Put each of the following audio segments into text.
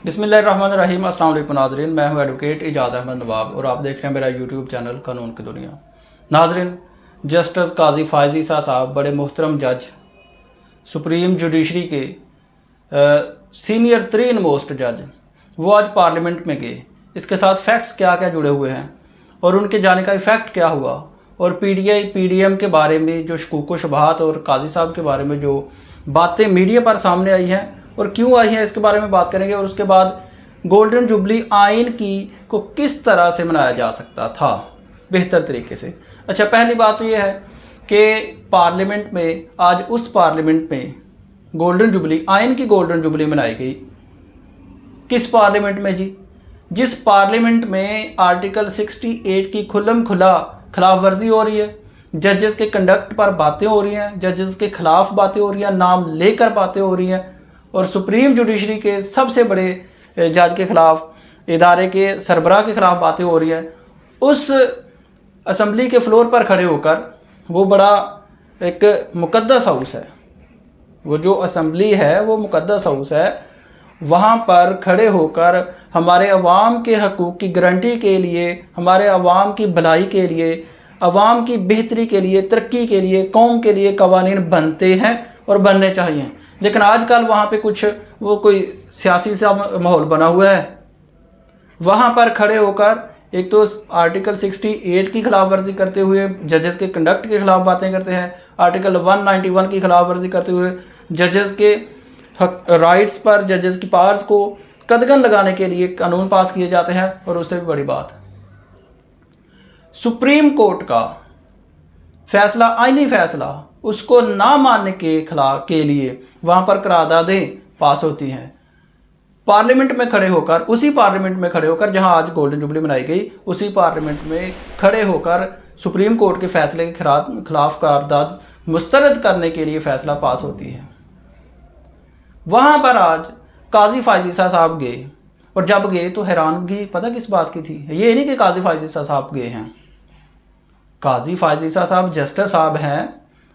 बिस्मिल्लाहिर्रहमानिर्रहीम। अस्सलाम वालेकुम नाज़रीन, मैं हूं एडवोकेट इजाज़ अहमद नवाब और आप देख रहे हैं मेरा यूट्यूब चैनल कानून की दुनिया। नाज़रीन, जस्टिस काजी फ़ायज़ ईसा साहब बड़े मुहतरम जज, सुप्रीम जुडिशरी के सीनियर तरीन मोस्ट जज, वो आज पार्लियामेंट में गए। इसके साथ फैक्ट्स क्या क्या जुड़े हुए हैं और उनके जाने का इफ़ेक्ट क्या हुआ और पीटीआई पीडीएम के बारे में जो शकूक व शुबहात और काजी साहब के बारे में जो बातें मीडिया पर सामने आई हैं और क्यों आई हैं, इसके बारे में बात करेंगे। और उसके बाद गोल्डन जुबली आइन को किस तरह से मनाया जा सकता था बेहतर तरीके से। अच्छा, पहली बात तो ये है कि पार्लियामेंट में आज उस पार्लियामेंट में गोल्डन जुबली आइन की गोल्डन जुबली मनाई गई। किस पार्लियामेंट में जी? जिस पार्लियामेंट में आर्टिकल 68 की खुल्लम खुला खिलाफ वर्जी हो रही है, जजेस के कंडक्ट पर बातें हो रही हैं, जजेस के खिलाफ बातें हो रही हैं, नाम लेकर बातें हो रही हैं और सुप्रीम जुडिशरी के सबसे बड़े जज के खिलाफ, इदारे के सरबराह के खिलाफ बातें हो रही हैं। उस असम्बली के फ्लोर पर खड़े होकर, वो बड़ा एक मुकद्दस हाउस है, वो जो असम्बली है वो मुकद्दस हाउस है, वहाँ पर खड़े होकर हमारे अवाम के हकूक़ की गारंटी के लिए, हमारे अवाम की भलाई के लिए, अवाम की बेहतरी के लिए, तरक्की के लिए, कौम के लिए कवानीन बनते हैं और बनने चाहिए। लेकिन आजकल वहाँ पे कुछ वो कोई सियासी सा माहौल बना हुआ है। वहाँ पर खड़े होकर एक तो आर्टिकल 68 की खिलाफ वर्जी करते हुए जजेस के कंडक्ट के खिलाफ बातें करते हैं, आर्टिकल 191 की खिलाफ वर्जी करते हुए जजेस के राइट्स पर, जजेस की पावर्स को कदगन लगाने के लिए कानून पास किए जाते हैं। और उससे भी बड़ी बात, सुप्रीम कोर्ट का फैसला, आईनी फैसला, उसको ना मानने के खिलाफ के लिए वहाँ पर करारदादें पास होती हैं। पार्लियामेंट में खड़े होकर, उसी पार्लियामेंट में खड़े होकर जहाँ आज गोल्डन जुबली मनाई गई, उसी पार्लियामेंट में खड़े होकर सुप्रीम कोर्ट के फैसले के खिलाफ करारदाद मुस्तरद करने के लिए फैसला पास होती है। वहाँ पर आज काजी फ़ायज़ ईसा साहब गए और जब गए तो हैरानगी पता किस बात की थी? ये नहीं कि काजी फ़ायज़ ईसा साहब गए हैं। काजी फ़ायज़ ईसा साहब जस्टिस साहब हैं।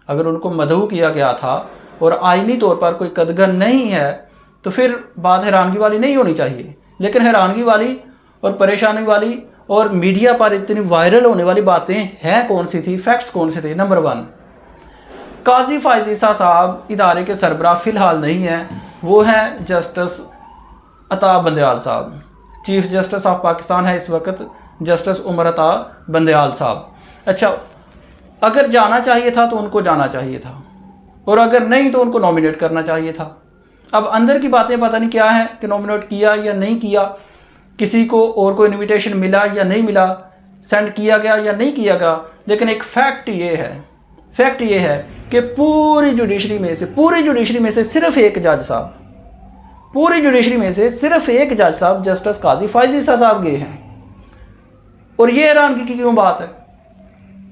अगर उनको मदऊ किया गया था और आईनी तौर पर कोई कदगन नहीं है तो फिर बात हैरानगी वाली नहीं होनी चाहिए। लेकिन हैरानगी वाली और परेशानी वाली और मीडिया पर इतनी वायरल होने वाली बातें हैं कौन सी थी? फैक्ट्स कौन से थे? नंबर 1, काजी फ़ायज़ ईसा साहब इदारे के सरबराह फ़िलहाल नहीं हैं। वो हैं जस्टिस अता बंदयाल साहब। चीफ जस्टिस ऑफ पाकिस्तान है इस वक्त जस्टिस उमर अता बंदयाल साहब। अच्छा, अगर जाना चाहिए था तो उनको जाना चाहिए था और अगर नहीं तो उनको नॉमिनेट करना चाहिए था। अब अंदर की बातें पता नहीं क्या है कि नॉमिनेट किया या नहीं किया, किसी को और कोई इनविटेशन मिला या नहीं मिला, सेंड किया गया या नहीं किया गया। लेकिन एक फैक्ट ये है कि पूरी जुडिशरी में से सिर्फ एक जज साहब, पूरी जुडिशरी में से सिर्फ एक जज साहब जस्टिस काजी फ़ायज़ ईसा साहब गए हैं। और ये हैरानगी की क्यों बात है?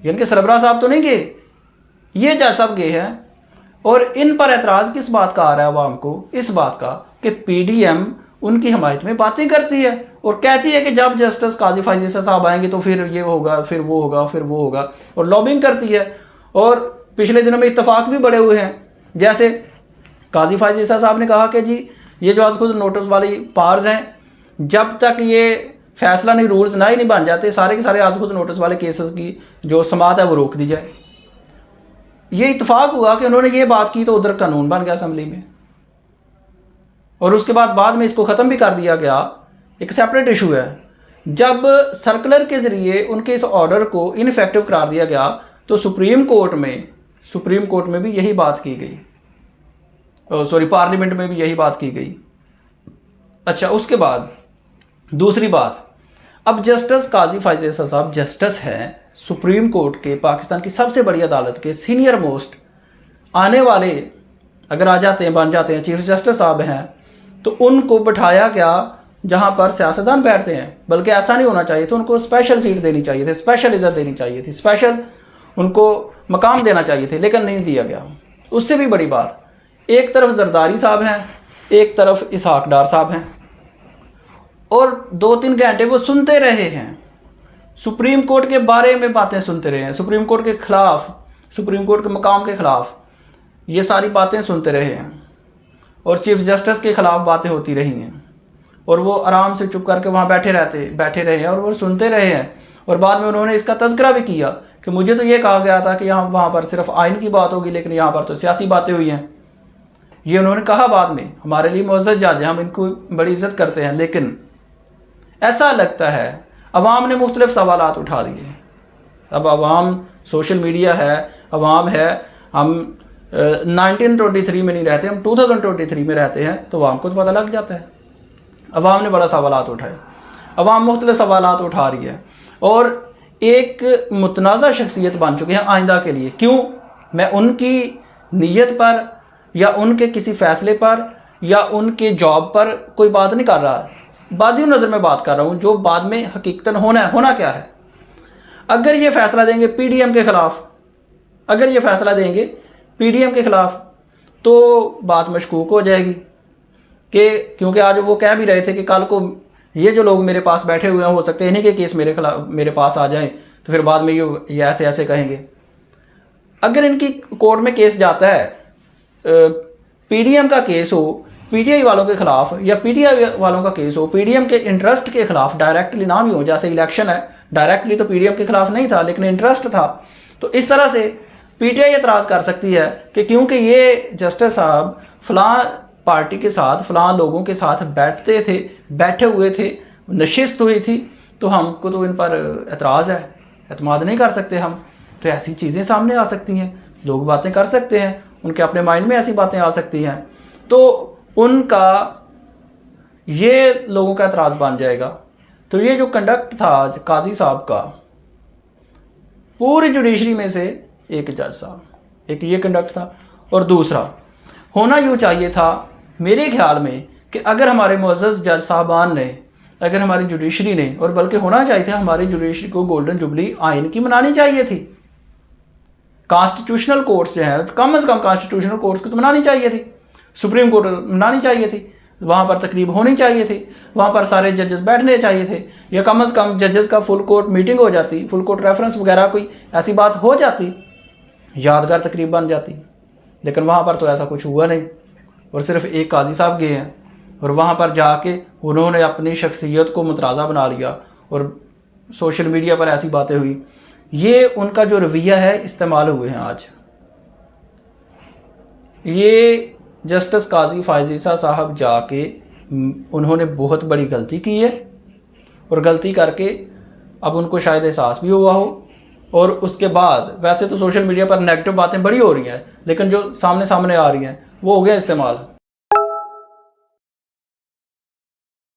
यानी कि सरबराह साहब तो नहीं गए, ये जज साहब गए हैं। और इन पर एतराज़ किस बात का आ रहा है आवाम को? इस बात का कि पीडीएम उनकी हमायत में बातें करती है और कहती है कि जब जस्टिस काजी फ़ायज़ ईसा साहब आएंगे तो फिर ये होगा, फिर वो होगा, फिर वो होगा, और लॉबिंग करती है। और पिछले दिनों में इत्तफाक भी बड़े हुए हैं। जैसे काजी फ़ायज़ ईसा साहब ने कहा कि जी ये जो आज खुद नोटिस वाली पावर्स हैं, जब तक ये फैसला नहीं, रूल्स ना ही नहीं बन जाते, सारे के सारे आज खुद नोटिस वाले केसेस की जो समात है वो रोक दी जाए। ये इत्तफाक हुआ कि उन्होंने ये बात की तो उधर कानून बन गया असम्बली में, और उसके बाद में इसको ख़त्म भी कर दिया गया। एक सेपरेट इशू है। जब सर्कुलर के ज़रिए उनके इस ऑर्डर को इनफेक्टिव करार दिया गया तो सुप्रीम कोर्ट में भी यही बात की गई, पार्लियामेंट में भी यही बात की गई। अच्छा, उसके बाद दूसरी बात, अब जस्टिस काजी फ़ायज़ ईसा साहब जस्टिस हैं सुप्रीम कोर्ट के, पाकिस्तान की सबसे बड़ी अदालत के सीनियर मोस्ट, आने वाले अगर आ जाते हैं, बन जाते हैं, चीफ जस्टिस साहब हैं, तो उनको बिठाया गया जहाँ पर सियासतदान बैठते हैं। बल्कि ऐसा नहीं होना चाहिए था, उनको स्पेशल सीट देनी चाहिए थी, स्पेशल इज़्ज़त देनी चाहिए थी, स्पेशल उनको मकाम देना चाहिए थे, लेकिन नहीं दिया गया। उससे भी बड़ी बात, एक तरफ जरदारी साहब हैं, एक तरफ इसहाक डार साहब हैं, और 2-3 घंटे वो सुनते रहे हैं, सुप्रीम कोर्ट के बारे में बातें सुनते रहे हैं, सुप्रीम कोर्ट के ख़िलाफ़, सुप्रीम कोर्ट के मकाम के ख़िलाफ़ ये सारी बातें सुनते रहे हैं और चीफ जस्टिस के ख़िलाफ़ बातें होती रही हैं। और वो आराम से चुप करके वहाँ बैठे रहे हैं और वो सुनते रहे हैं। और बाद में उन्होंने इसका तज़किरा भी किया कि मुझे तो ये कहा गया था कि यहाँ वहाँ पर सिर्फ आइन की बात होगी, लेकिन यहाँ पर तो सियासी बातें हुई हैं। ये उन्होंने कहा बाद में। हमारे लिए मुअज़्ज़ज़ जज हैं, हम इनको बड़ी इज़्ज़त करते हैं, लेकिन ऐसा लगता है अवाम ने मुख्तलिफ सवालात उठा दिए। अब अवाम सोशल मीडिया है, अवाम है, हम 1923 में नहीं रहते, हम 2023 में रहते हैं, तो अवाम को तो पता लग जाता है। अवाम ने बड़ा सवालात उठाए, अवाम मुख्तलिफ सवालात उठा रही है और एक मुतनाज़ा शख्सियत बन चुकी है आइंदा के लिए। क्यों? मैं उनकी नीयत पर या उनके किसी फ़ैसले पर या उनके जॉब पर कोई बात नहीं कर रहा, बादियों नज़र में बात कर रहा हूँ जो बाद में हकीकतन होना क्या है। अगर ये फ़ैसला देंगे पीडीएम के ख़िलाफ़, अगर ये फ़ैसला देंगे पीडीएम के ख़िलाफ़, तो बात मशकूक हो जाएगी कि क्योंकि आज वो कह भी रहे थे कि कल को ये जो लोग मेरे पास बैठे हुए हैं हो सकते हैं इन्हीं के केस मेरे पास आ जाएं, तो फिर बाद में ये ऐसे कहेंगे। अगर इनकी कोर्ट में केस जाता है, पीडीएम का केस हो पीटीआई वालों के ख़िलाफ़ या पीटीआई वालों का केस हो पीडीएम के इंटरेस्ट के ख़िलाफ़, डायरेक्टली ना भी हो, जैसे इलेक्शन है डायरेक्टली तो पीडीएम के ख़िलाफ़ नहीं था लेकिन इंटरेस्ट था, तो इस तरह से पीटीआई एतराज़ कर सकती है कि क्योंकि ये जस्टिस साहब फ़लाँ पार्टी के साथ फ़लाँ लोगों के साथ बैठे हुए थे, नशिस्त हुई थी, तो हमको तो इन पर एतराज़ है, एतमाद नहीं कर सकते हम। तो ऐसी चीज़ें सामने आ सकती हैं, लोग बातें कर सकते हैं, उनके अपने माइंड में ऐसी बातें आ सकती हैं, तो उनका ये लोगों का एतराज़ बन जाएगा। तो ये जो कंडक्ट था आज काजी साहब का, पूरी जुडिशरी में से एक जज साहब, एक ये कंडक्ट था। और दूसरा होना यूँ चाहिए था मेरे ख्याल में कि अगर हमारे मुअज़्ज़ज़ जज साहबान ने, अगर हमारी जुडिशरी ने, और बल्कि होना चाहिए था हमारी जुडिशरी को गोल्डन जुबली आइन की मनानी चाहिए थी। कॉन्स्टिट्यूशनल कोर्ट्स जो है कम से कम कॉन्स्टिट्यूशनल कोर्ट्स को तो मनानी चाहिए थी, सुप्रीम कोर्ट मनानी चाहिए थी, वहाँ पर तकरीब होनी चाहिए थी, वहाँ पर सारे जजेस बैठने चाहिए थे, या कम से कम जजेस का फुल कोर्ट मीटिंग हो जाती, फुल कोर्ट रेफरेंस वगैरह कोई ऐसी बात हो जाती, यादगार तकरीब बन जाती। लेकिन वहाँ पर तो ऐसा कुछ हुआ नहीं, और सिर्फ एक काजी साहब गए हैं और वहाँ पर जाके उन्होंने अपनी शख्सियत को मुतराज़ा बना लिया और सोशल मीडिया पर ऐसी बातें हुई। ये उनका जो रवैया है इस्तेमाल हुए हैं आज। ये जस्टिस काजी फायज़ीसा साहब जाके उन्होंने बहुत बड़ी गलती की है, और गलती करके अब उनको शायद एहसास भी हुआ हो, और उसके बाद वैसे तो सोशल मीडिया पर नेगेटिव बातें बड़ी हो रही हैं, लेकिन जो सामने आ रही हैं वो हो गया इस्तेमाल।